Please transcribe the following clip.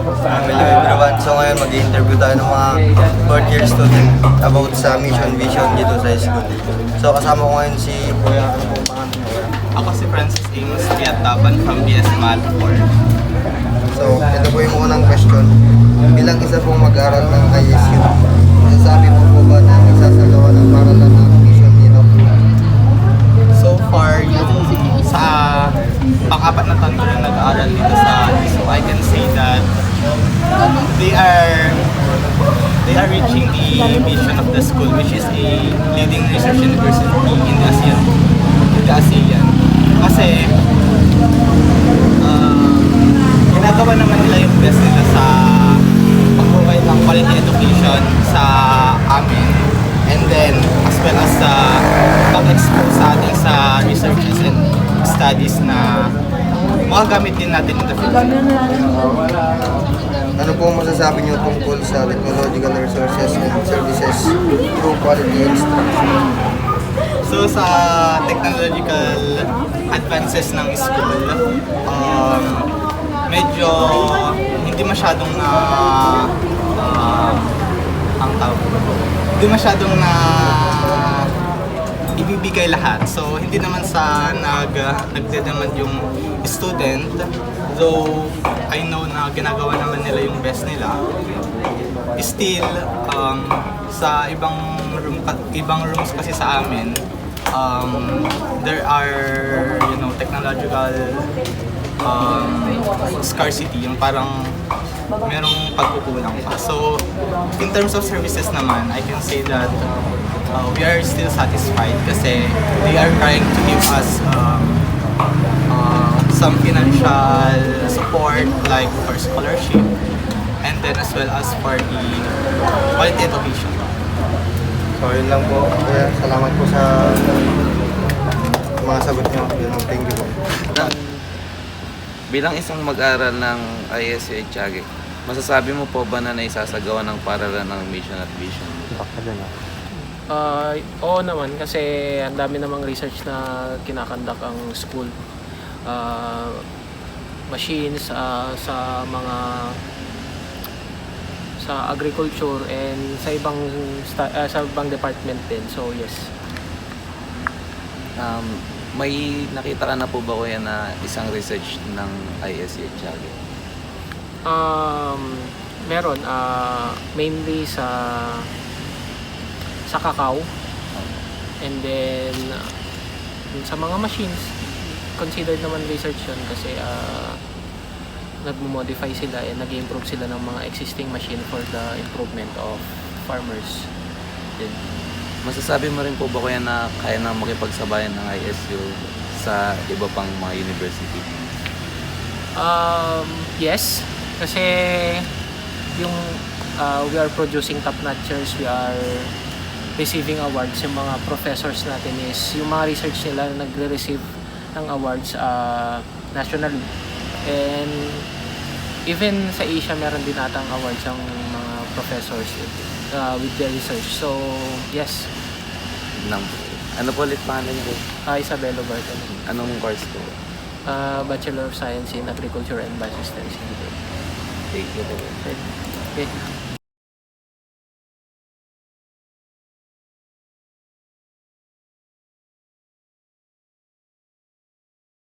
Hello everyone. So ngayon mag-i-interview tayo ng mga fourth year student about sa mission vision dito sa school. So kasama ko ngayon si Kuya, ano pong pangalan mo? Ako si Francis Amos Tiatapan from BS Math 4. So ito po yung unang question. Bilang isa pong mag-aral ng ISU, masasabi mo po ba na isasagawa ng paralan ng mission dito? So far, yung sa pang-apat na taon ko na nag-aaral dito sa ISU, I can say that they are reaching the vision of the school, which is a leading research university in the ASEAN. Kasi ginagawa naman nila yung best nila sa pag-provide ng quality education sa amin, and then as well as sa pag-expose sa atin sa researches and studies na magagamit din natin in the future. Ano po masasabi niyo tungkol sa technological resources and services through quality instruction? So sa technological advances ng school, medyo hindi masyadong hindi masyadong na ibibigay lahat. So hindi naman sa nagdedemand yung student, though I know na ginagawa naman nila yung best nila. Still sa ibang rooms kasi sa amin, there are technological scarcity, yung parang merong pagkukulang pa. So in terms of services naman, I can say that we are still satisfied kasi they are trying to give us some financial support like for scholarship, and then as well as for the quality education. So yun lang po. Kuya, salamat po sa mga sagot niyo. Thank you po. Bilang isang mag-aral ng ISU Echagui, masasabi mo po ba na naisasagawa ng paralan ng mission at vision? Oo naman, kasi ang dami namang research na kinakandak ang school. Machines sa mga sa agriculture and sa ibang department din. So yes. May nakita ka na po ba kuya na isang research ng ISU Echagui? Meron mainly sa cacao, and then sa mga machines considered naman research yun kasi nagmo-modify sila and nag-improve sila ng mga existing machine for the improvement of farmers din. Masasabi mo rin po ba kuya na kaya na makipagsabayan ng ISU sa iba pang mga university? Yes, kasi yung we are producing top-notchers, we are receiving awards. Yung mga professors natin is yung mga research nila nagre-receive ng awards nationally, and even sa Asia meron din natang awards ang mga professors with their research. So yes. Ano po ulit pangalan niyo? Isabelo Barton. Anong course po? Bachelor of Science in Agriculture and Biosystems. Thank you po. Okay.